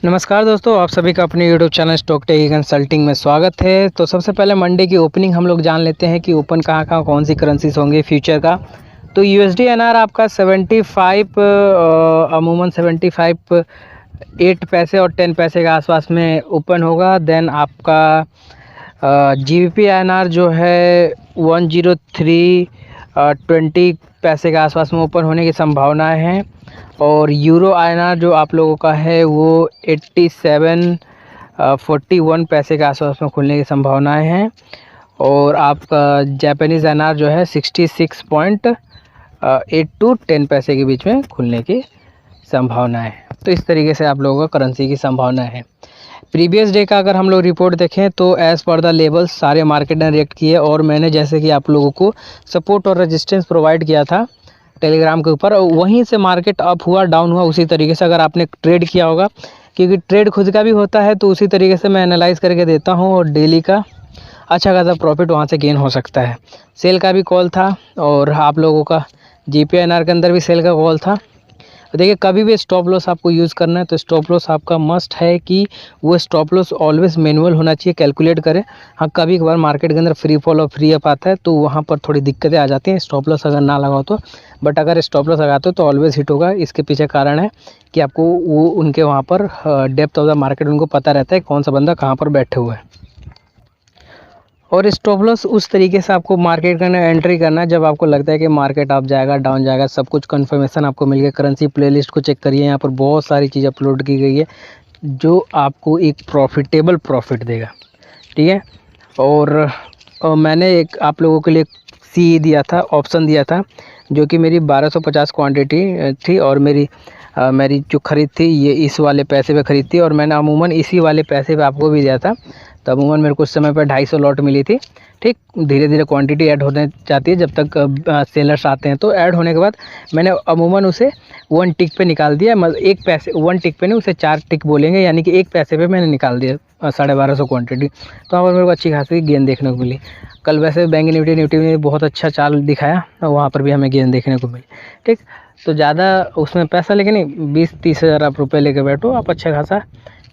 नमस्कार दोस्तों, आप सभी का अपने YouTube channel Stock Tech Consulting में स्वागत है। तो सबसे पहले मंडे की ओपनिंग हम लोग जान लेते हैं कि ओपन कहाँ कौन सी करेंसीज होंगे फ्यूचर का। तो यूएसडी एनआर आपका 75 अमूमन 75 8 पैसे और 10 पैसे के आसपास में ओपन होगा। देन आपका जीबीपी एनआर जो है 103 20 पैसे के आसपास में ओपन होने की संभावनाएं हैं। और यूरो आईएनआर जो आप लोगों का है वो 87 41 पैसे के आसपास में खुलने की संभावनाएं हैं। और आपका जापानीज़ एनआर जो है 66.8 टू 10 पैसे के बीच में खुलने की संभावनाएं है। तो इस तरीके से आप लोगों का करेंसी की संभावनाएं है। प्रीवियस डे का अगर हम लोग रिपोर्ट देखें तो एज़ पर द लेवल्स सारे मार्केट ने रिएक्ट किए। और मैंने जैसे कि आप लोगों को सपोर्ट और रेजिस्टेंस प्रोवाइड किया था टेलीग्राम के ऊपर, वहीं से मार्केट अप हुआ डाउन हुआ उसी तरीके से। अगर आपने ट्रेड किया होगा, क्योंकि ट्रेड खुद का भी होता है, तो उसी तरीके से मैं एनालाइज करके देता हूँ और डेली का अच्छा खासा प्रॉफिट वहाँ से गेन हो सकता है। सेल का भी कॉल था और आप लोगों का जीपीएनआर के अंदर भी सेल का कॉल था। देखिए, कभी भी स्टॉप लॉस आपको यूज़ करना है तो स्टॉप लॉस आपका मस्ट है कि वो स्टॉप लॉस ऑलवेज मैनुअल होना चाहिए, कैलकुलेट करें। हाँ, कभी कभार मार्केट के अंदर फ्री फॉल और फ्री अप आता है तो वहाँ पर थोड़ी दिक्कतें आ जाती हैं स्टॉप लॉस अगर ना लगाओ तो। बट अगर स्टॉप लॉस लगाते हो तो ऑलवेज हिट होगा। इसके पीछे कारण है कि आपको वो उनके वहाँ पर डेप्थ ऑफ द मार्केट उनको पता रहता है कौन सा बंदा कहाँ पर बैठे हुए हैं। और स्टॉप लॉस उस तरीके से आपको मार्केट के अंदर एंट्री करना है जब आपको लगता है कि मार्केट अप जाएगा डाउन जाएगा, सब कुछ कन्फर्मेशन आपको मिल गया। करेंसी प्लेलिस्ट को चेक करिए, यहाँ पर बहुत सारी चीज़ अपलोड की गई है जो आपको एक प्रॉफिटेबल प्रॉफिट देगा, ठीक है। और मैंने एक आप लोगों के लिए सी दिया था, ऑप्शन दिया था, जो कि मेरी 1250 क्वांटिटी थी और मेरी जो ख़रीद थी ये इस वाले पैसे पे ख़रीद थी और मैंने अमूमन इसी वाले पैसे पे आपको भी दिया था। तो अमूमन मेरे को उस समय पर 250 लॉट मिली थी, ठीक। धीरे धीरे क्वांटिटी ऐड होने जाती है जब तक सेलर्स आते हैं। तो ऐड होने के बाद मैंने अमूमन उसे 1 टिक पे निकाल दिया। एक पैसे 1 टिक पे नहीं, उसे 4 टिक बोलेंगे, यानी कि 1 पैसे पे मैंने निकाल दिया 1250 क्वांटिटी। तो वहाँ पर मेरे को अच्छी खासी गेन देखने को मिली। कल वैसे बैंक निफ्टी ने बहुत अच्छा चाल दिखाया, वहाँ पर भी हमें गेन देखने को मिली, ठीक। तो ज़्यादा उसमें पैसा लेके नहीं, 20-30 हज़ार आप रुपये लेके बैठो, आप अच्छा खासा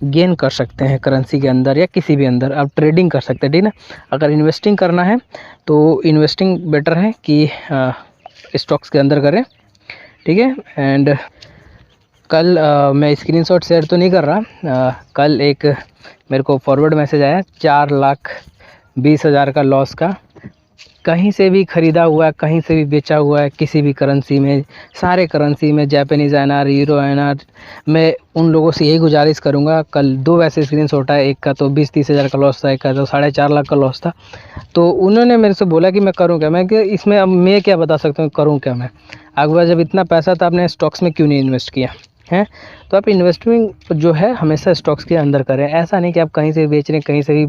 गेन कर सकते हैं करेंसी के अंदर या किसी भी अंदर आप ट्रेडिंग कर सकते हैं, ठीक ना। अगर इन्वेस्टिंग करना है तो इन्वेस्टिंग बेटर है कि स्टॉक्स के अंदर करें, ठीक है। एंड कल मैं स्क्रीनशॉट शेयर तो नहीं कर रहा, कल एक मेरे को फॉरवर्ड मैसेज आया 4,20,000 का लॉस का। कहीं से भी ख़रीदा हुआ है, कहीं से भी बेचा हुआ है, किसी भी करेंसी में, सारे करेंसी में, जापानीज़ एनआर, यूरो एनआर। मैं उन लोगों से यही गुजारिश करूंगा, कल 2 वैसे स्क्रीनशॉट है, एक का तो 20-30 हज़ार का लॉस था, एक का तो 4.5 लाख का लॉस था। तो उन्होंने मेरे से बोला कि मैं करूँ क्या, मैं कि इसमें अब मैं क्या बता सकता हूँ, करूँ क्या मैं। अगर जब इतना पैसा था आपने स्टॉक्स में क्यों नहीं इन्वेस्ट किया है। तो आप इन्वेस्टमेंट जो है हमेशा स्टॉक्स के अंदर करें। ऐसा नहीं कि आप कहीं से बेच रहे हैं, कहीं से भी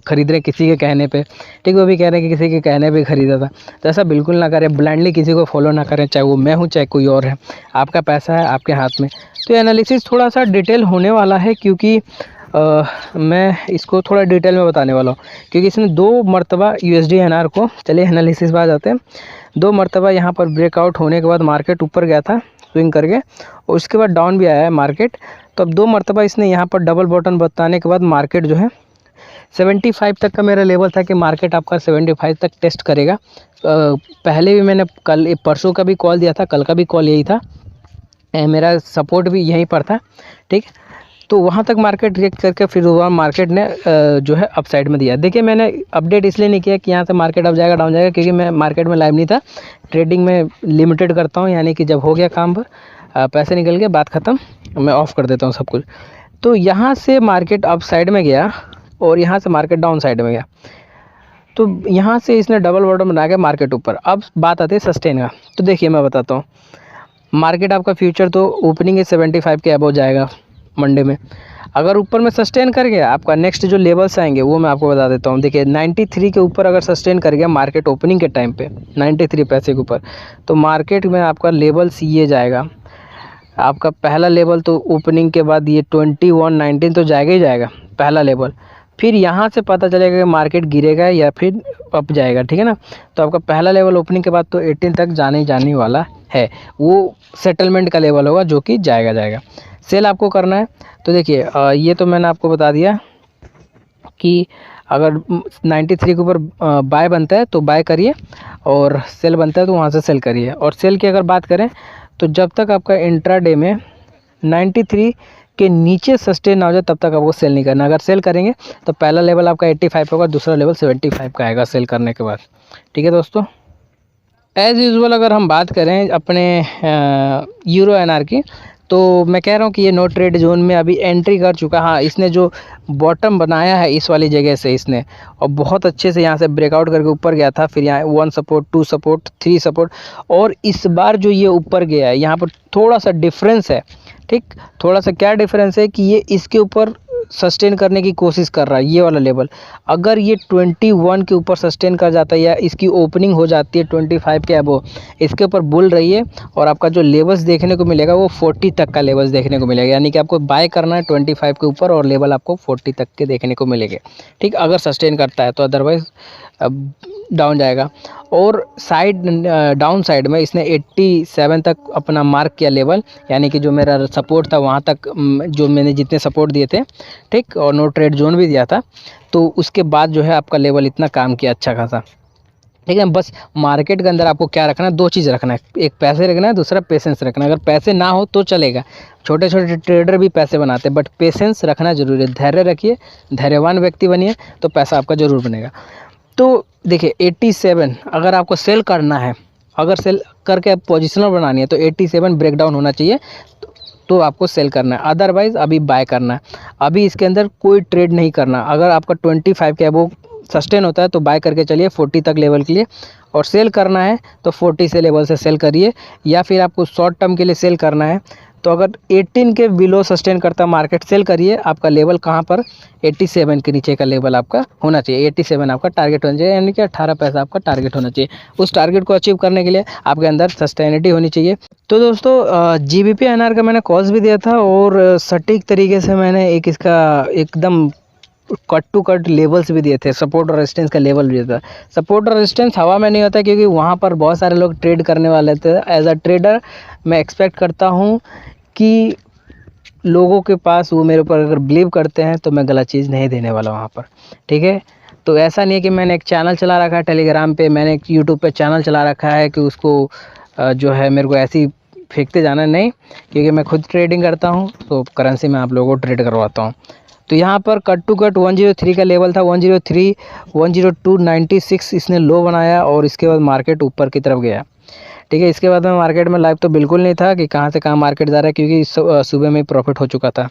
खरीद रहे किसी के कहने पे, ठीक। वो भी कह रहे हैं कि किसी के कहने पे खरीदा था, तो ऐसा बिल्कुल ना करें। ब्लाइंडली किसी को फॉलो ना करें, चाहे वो मैं हूँ चाहे कोई और है। आपका पैसा है आपके हाथ में। तो एनालिसिस थोड़ा सा डिटेल होने वाला है, क्योंकि मैं इसको थोड़ा डिटेल में बताने वाला हूँ, क्योंकि इसने 2 मरतबा यूएसडी एनआर को, चलिए एनालिसिस बात आते हैं, 2 मरतबा यहाँ पर ब्रेकआउट होने के बाद मार्केट ऊपर गया था स्विंग करके, और उसके बाद डाउन भी आया है मार्केट। तो अब 2 मरतबा इसने यहाँ पर डबल बॉटम बताने के बाद मार्केट जो है 75 तक का मेरा लेवल था कि मार्केट आपका 75 तक टेस्ट करेगा। पहले भी मैंने कल परसों का भी कॉल दिया था, कल का भी कॉल यही था, मेरा सपोर्ट भी यहीं पर था, ठीक। तो वहाँ तक मार्केट रिएक्ट करके फिर वहाँ मार्केट ने जो है अपसाइड में दिया। देखिए, मैंने अपडेट इसलिए नहीं किया कि यहाँ से मार्केट अप जाएगा डाउन जाएगा, क्योंकि मैं मार्केट में लाइव नहीं था। ट्रेडिंग में लिमिटेड करता हूँ, यानी कि जब हो गया काम पर पैसे निकल गए, बात ख़त्म, मैं ऑफ़ कर देता हूँ सब कुछ। तो यहाँ से मार्केट अप साइड में गया और यहाँ से मार्केट डाउन साइड में गया। तो यहाँ से इसने डबल बॉटम बना के मार्केट ऊपर। अब बात आती है सस्टेन का। तो देखिए, मैं बताता हूँ, मार्केट आपका फ्यूचर तो ओपनिंग है 75 के अबव जाएगा मंडे में। अगर ऊपर में सस्टेन कर गया, आपका नेक्स्ट जो लेवल्स आएंगे वो मैं आपको बता देता हूँ। देखिए, 93 के ऊपर अगर सस्टेन कर गया मार्केट ओपनिंग के टाइम पे 93 पैसे के ऊपर, तो मार्केट में आपका लेवल्स ये जाएगा। आपका पहला लेवल तो ओपनिंग के बाद ये 2119 तो जाएगा ही जाएगा पहला लेवल। फिर यहाँ से पता चलेगा कि मार्केट गिरेगा या फिर अप जाएगा, ठीक है ना। तो आपका पहला लेवल ओपनिंग के बाद तो 18 तक जाने वाला है, वो सेटलमेंट का लेवल होगा जो कि जाएगा। सेल आपको करना है तो देखिए ये तो मैंने आपको बता दिया कि अगर 93 के ऊपर बाय बनता है तो बाय करिए, और सेल बनता है तो वहाँ से सेल करिए। और सेल की अगर बात करें तो जब तक आपका इंट्राडे में 93 के नीचे सस्टेन ना हो जाए तब तक आपको सेल नहीं करना। अगर सेल करेंगे तो पहला लेवल आपका 85 होगा, दूसरा लेवल 75 का आएगा सेल करने के बाद। ठीक है दोस्तों, एज़ यूजुअल अगर हम बात करें अपने यूरो एनआर की, तो मैं कह रहा हूँ कि ये नो ट्रेड जोन में अभी एंट्री कर चुका है। हाँ, इसने जो बॉटम बनाया है इस वाली जगह से इसने, और बहुत अच्छे से यहाँ से ब्रेकआउट करके ऊपर गया था, फिर यहाँ 1 सपोर्ट, 2 सपोर्ट, 3 सपोर्ट, और इस बार जो ये ऊपर गया है यहाँ पर थोड़ा सा डिफरेंस है। ठीक, थोड़ा सा क्या डिफरेंस है कि ये इसके ऊपर सस्टेन करने की कोशिश कर रहा है ये वाला लेवल। अगर ये 21 के ऊपर सस्टेन कर जाता है या इसकी ओपनिंग हो जाती है 25 के अबो, इसके ऊपर बुल रही है, और आपका जो लेवल्स देखने को मिलेगा वो 40 तक का लेवल्स देखने को मिलेगा। यानी कि आपको बाय करना है 25 के ऊपर और लेवल आपको 40 तक के देखने को मिलेंगे। ठीक, अगर सस्टेन करता है तो, अदरवाइज डाउन जाएगा। और साइड डाउन साइड में इसने 87 तक अपना मार्क किया लेवल, यानी कि जो मेरा सपोर्ट था वहाँ तक जो मैंने जितने सपोर्ट दिए थे, ठीक, और नो ट्रेड जोन भी दिया था, तो उसके बाद जो है आपका लेवल इतना काम किया अच्छा खासा। ठीक है, बस मार्केट के अंदर आपको क्या रखना है, 2 चीज़ रखना है, एक पैसे रखना है, दूसरा पेशेंस रखना है। अगर पैसे ना हो तो चलेगा, छोटे छोटे ट्रेडर भी पैसे बनाते हैं, बट पेशेंस रखना जरूरी है। धैर्य रखिए, धैर्यवान व्यक्ति बनिए तो पैसा आपका ज़रूर बनेगा। तो देखिए 87 अगर आपको सेल करना है, अगर सेल करके आप पोजिशनल बनानी है तो 87 ब्रेकडाउन होना चाहिए, तो आपको सेल करना है। अदरवाइज़ अभी बाय करना है। अभी इसके अंदर कोई ट्रेड नहीं करना। अगर आपका 25 के अबव सस्टेन होता है तो बाय करके चलिए 40 तक लेवल के लिए, और सेल करना है तो 40 से लेवल से सेल करिए, या फिर आपको शॉर्ट टर्म के लिए सेल करना है तो अगर 18 के बिलो सस्टेन करता मार्केट सेल करिए। आपका लेवल कहाँ पर, 87 के नीचे का लेवल आपका होना चाहिए। 87 आपका टारगेट होना चाहिए, यानी कि 18 पैसा आपका टारगेट होना चाहिए। उस टारगेट को अचीव करने के लिए आपके अंदर सस्टेनिटी होनी चाहिए। तो दोस्तों GBP INR का मैंने कॉल्स भी दिया था, और सटीक तरीके से मैंने एक इसका एकदम कट टू कट लेवल्स भी दिए थे, सपोर्ट और रेजिस्टेंस का लेवल भी दिया था। सपोर्ट और रेजिस्टेंस हवा में नहीं होता, क्योंकि वहाँ पर बहुत सारे लोग ट्रेड करने वाले थे। एज अ ट्रेडर मैं एक्सपेक्ट करता हूँ कि लोगों के पास वो मेरे ऊपर अगर बिलीव करते हैं तो मैं गलत चीज़ नहीं देने वाला वहाँ पर। ठीक है, तो ऐसा नहीं है कि मैंने एक चैनल चला रखा है टेलीग्राम पे, मैंने एक यूट्यूब पे चैनल चला रखा है कि उसको जो है मेरे को ऐसे ही फेंकते जाना, नहीं, क्योंकि मैं खुद ट्रेडिंग करता हूँ तो करेंसी में आप लोगों को ट्रेड करवाता हूँ। तो यहाँ पर कट टू कट 103 का लेवल था, 103, 102, 96 इसने लो बनाया, और इसके बाद मार्केट ऊपर की तरफ गया। ठीक है, इसके बाद में मार्केट में लाइव तो बिल्कुल नहीं था कि कहाँ से कहाँ मार्केट जा रहा है, क्योंकि सुबह में प्रॉफिट हो चुका था।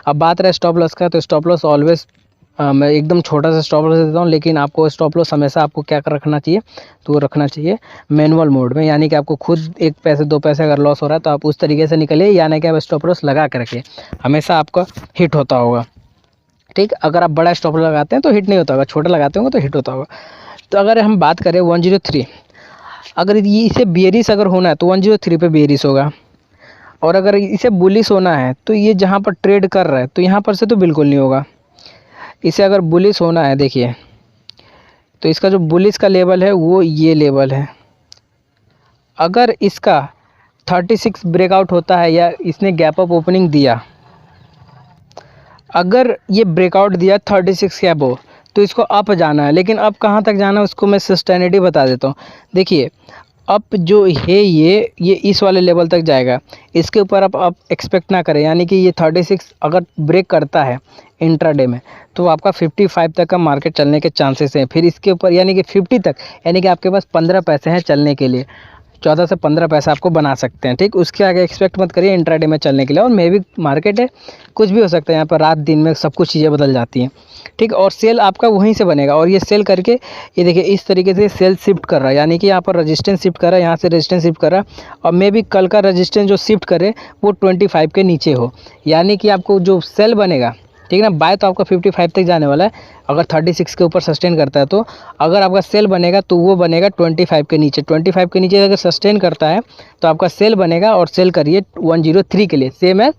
अब बात रहे स्टॉप लॉस का, तो स्टॉप लॉस ऑलवेज मैं एकदम छोटा सा स्टॉप लॉस देता हूँ, लेकिन आपको स्टॉप लॉस हमेशा आपको क्या कर रखना चाहिए, तो वो रखना चाहिए मैनुअल मोड में। यानी कि आपको खुद 1 पैसे 2 पैसे अगर लॉस हो रहा है तो आप उस तरीके से निकलिए, यानी कि आप स्टॉप लॉस लगा के रखिए, हमेशा आपका हिट होता होगा। ठीक, अगर आप बड़ा स्टॉप लगाते हैं तो हिट नहीं होता होगा, छोटा लगाते होंगे तो हिट होता होगा। तो अगर हम बात करें 103, अगर ये इसे बेयरिश अगर होना है तो 103 पे बेयरिश होगा, और अगर इसे बुलिश होना है तो ये जहाँ पर ट्रेड कर रहा है तो यहाँ पर से तो बिल्कुल नहीं होगा। इसे अगर बुलिश होना है, देखिए तो इसका जो बुलिश का लेवल है वो ये लेवल है। अगर इसका 36 ब्रेकआउट होता है, या इसने गैप अप ओपनिंग दिया, अगर ये ब्रेकआउट दिया 36 के अबव, तो इसको अप जाना है। लेकिन अब कहाँ तक जाना है उसको मैं सस्टेनिटी बता देता हूँ। देखिए अप जो है ये इस वाले लेवल तक जाएगा, इसके ऊपर आप एक्सपेक्ट ना करें। यानी कि ये 36 अगर ब्रेक करता है इंट्राडे में तो आपका 55 तक का मार्केट चलने के चांसेस हैं। फिर इसके ऊपर यानी कि 50 तक, यानी कि आपके पास 15 पैसे हैं चलने के लिए, 14 से 15 पैसा आपको बना सकते हैं। ठीक, उसके आगे एक्सपेक्ट मत करिए इंट्राडे में चलने के लिए। और मे भी मार्केट है, कुछ भी हो सकता है, यहाँ पर रात दिन में सब कुछ चीज़ें बदल जाती हैं। ठीक, और सेल आपका वहीं से बनेगा, और ये सेल करके ये देखिए इस तरीके से सेल शिफ्ट कर रहा है, यानी कि यहाँ पर रेजिस्टेंस शिफ्ट कर रहा है, यहाँ से रेजिस्टेंस शिफ्ट कर रहा है, और मे भी कल का रेजिस्टेंस जो शिफ्ट करे वो 25 के नीचे हो, यानी कि आपको जो सेल बनेगा, ठीक है ना, बाय तो आपका 55 तक जाने वाला है। अगर 36 के ऊपर सस्टेन करता है तो अगर आपका सेल बनेगा तो वो बनेगा 25 के नीचे। 25 के नीचे अगर सस्टेन करता है तो आपका सेल बनेगा, और सेल करिए 103 के लिए, same as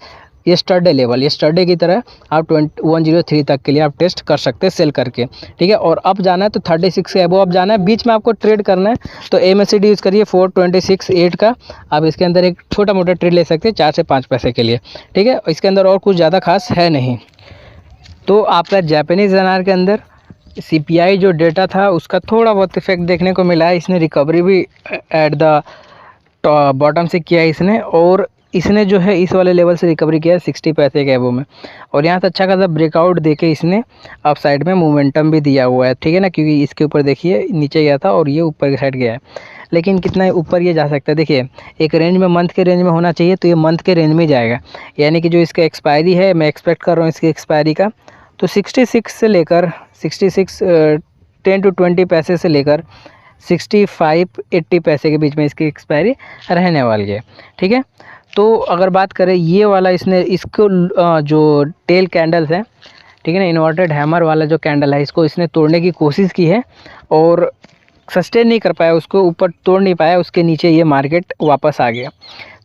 yesterday level, yesterday की तरह आप 103 तक के लिए आप टेस्ट कर सकते हैं सेल करके, ठीक है। और अब जाना है तो 36 के अबव अब जाना है, बीच में आपको ट्रेड करना है तो MACD यूज़ करिए 426.8 का। आप इसके अंदर एक छोटा मोटा ट्रेड ले सकते हैं 4 से 5 पैसे के लिए, ठीक है। इसके अंदर और कुछ ज़्यादा खास है नहीं। तो आपका जापानीज़ एनआर के अंदर CPI जो डेटा था उसका थोड़ा बहुत इफेक्ट देखने को मिला है। इसने रिकवरी भी एट द बॉटम से किया है इसने, और इसने जो है इस वाले लेवल से रिकवरी किया है 60 पैसे के एबो में, और यहाँ से अच्छा खासा ब्रेकआउट देके इसने अप साइड में मोमेंटम भी दिया हुआ है, ठीक है ना। क्योंकि इसके ऊपर देखिए नीचे गया था और ये ऊपर की साइड गया है, लेकिन कितना ऊपर ये जा सकता है देखिए, एक रेंज में मंथ के रेंज में होना चाहिए तो ये मंथ के रेंज में जाएगा। यानी कि जो इसका एक्सपायरी है, मैं एक्सपेक्ट कर रहा हूँ इसकी एक्सपायरी का, तो 66 से लेकर 66 10 to 20 पैसे से लेकर 65-80 पैसे के बीच में इसकी एक्सपायरी रहने वाली है, ठीक है। तो अगर बात करें ये वाला, इसने इसको जो टेल कैंडल्स है, ठीक है ना, इन्वर्टेड हैमर वाला जो कैंडल है, इसको इसने तोड़ने की कोशिश की है और सस्टेन नहीं कर पाया, उसको ऊपर तोड़ नहीं पाया, उसके नीचे ये मार्केट वापस आ गया।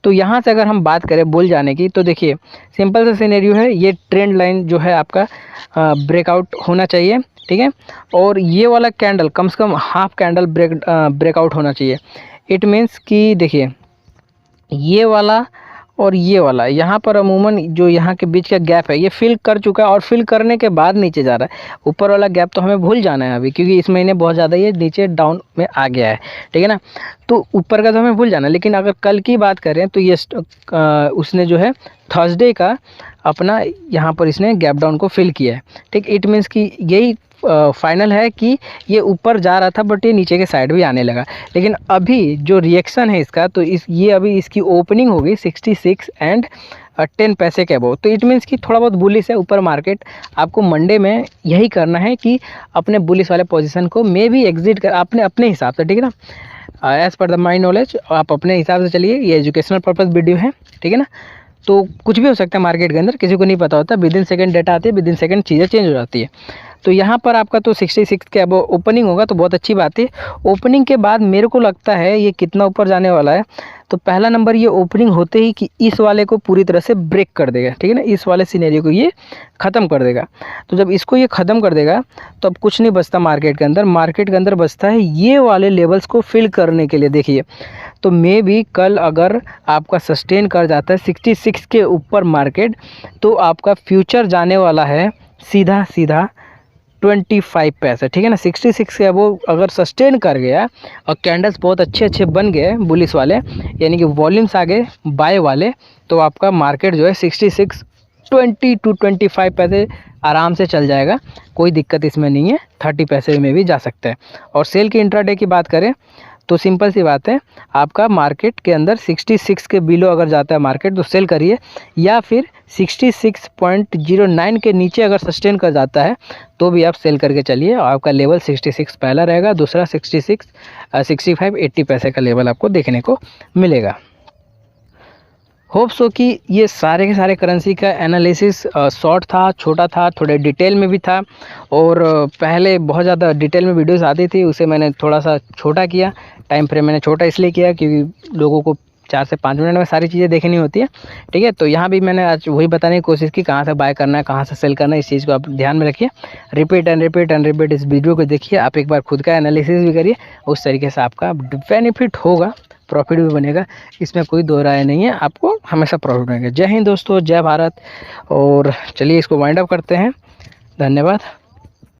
तो यहाँ से अगर हम बात करें बुल जाने की, तो देखिए सिंपल सा सिनेरियो है, ये ट्रेंड लाइन जो है आपका ब्रेकआउट होना चाहिए, ठीक है। और ये वाला कैंडल कम से कम हाफ कैंडल ब्रेकआउट होना चाहिए। इट मीन्स कि देखिए ये वाला और ये वाला यहाँ पर अमूमन जो यहाँ के बीच का गैप है ये फिल कर चुका है, और फिल करने के बाद नीचे जा रहा है। ऊपर वाला गैप तो हमें भूल जाना है अभी, क्योंकि इस महीने बहुत ज़्यादा ये नीचे डाउन में आ गया है, ठीक है ना। तो ऊपर का तो हमें भूल जाना है, लेकिन अगर कल की बात करें तो ये उसने जो है थर्सडे का अपना यहाँ पर इसने गैप डाउन को फिल किया है, ठीक। इट मीन्स कि यही फाइनल है कि ये ऊपर जा रहा था बट ये नीचे के साइड भी आने लगा। लेकिन अभी जो रिएक्शन है इसका, तो ये अभी इसकी ओपनिंग होगी 66 एंड 10 पैसे के अबव, तो इट मीन्स कि थोड़ा बहुत बुलिश है ऊपर मार्केट। आपको मंडे में यही करना है कि अपने बुलिश वाले पोजीशन को मे भी एग्जिट कर अपने हिसाब से, ठीक है ना। As per the my knowledge आप अपने हिसाब से चलिए, ये एजुकेशनल पर्पज़ वीडियो है, ठीक है ना। तो कुछ भी हो सकता है मार्केट के अंदर, किसी को नहीं पता होता, विद इन सेकंड डेटा आती है, विद इन सेकंड चीज़ें चेंज हो जाती है। तो यहाँ पर आपका तो 66 के अब ओपनिंग होगा तो बहुत अच्छी बात है। ओपनिंग के बाद मेरे को लगता है ये कितना ऊपर जाने वाला है, तो पहला नंबर ये ओपनिंग होते ही कि इस वाले को पूरी तरह से ब्रेक कर देगा, ठीक है ना, इस वाले सिनेरियो को ये ख़त्म कर देगा। तो जब इसको ये ख़त्म कर देगा तो अब कुछ नहीं बचता मार्केट के अंदर, मार्केट के अंदर बचता है ये वाले लेवल्स को फिल करने के लिए। देखिए तो मे भी कल अगर आपका सस्टेन कर जाता है 66 के ऊपर मार्केट, तो आपका फ्यूचर जाने वाला है सीधा 25 पैसे, ठीक है ना। 66 के वो अगर सस्टेन कर गया और कैंडल्स बहुत अच्छे बन गए बुलिश वाले, यानी कि वॉल्यूम्स आ गए बाय वाले, तो आपका मार्केट जो है 66 20 to 25 पैसे आराम से चल जाएगा, कोई दिक्कत इसमें नहीं है, 30 पैसे में भी जा सकता है। और सेल की इंट्राडे की बात करें तो सिंपल सी बात है, आपका मार्केट के अंदर 66 के बिलो अगर जाता है मार्केट तो सेल करिए, या फिर 66.09 के नीचे अगर सस्टेन कर जाता है तो भी आप सेल करके चलिए। आपका लेवल 66 पहला रहेगा, दूसरा 66 65 80 पैसे का लेवल आपको देखने को मिलेगा। होप सो कि ये सारे के सारे करेंसी का एनालिसिस शॉर्ट था, छोटा था, थोड़े डिटेल में भी था, और पहले बहुत ज़्यादा डिटेल में वीडियोस आती थी, उसे मैंने थोड़ा सा छोटा किया। टाइम फ्रेम मैंने छोटा इसलिए किया क्योंकि लोगों को 4 से 5 मिनट में सारी चीज़ें देखनी होती है, ठीक है। तो यहाँ भी मैंने आज वही बताने की कोशिश की, कहाँ से बाय करना है, कहाँ से सेल करना है, इस चीज़ को आप ध्यान में रखिए। रिपीट एंड रिपीट इस वीडियो को देखिए, आप एक बार खुद का एनालिसिस भी करिए, उस तरीके से आपका बेनिफिट होगा, प्रॉफिट भी बनेगा, इसमें कोई दो राय नहीं है, आपको हमेशा प्रॉफिट बनेगा। जय हिंद दोस्तों, जय भारत। और चलिए इसको वाइंड अप करते हैं, धन्यवाद।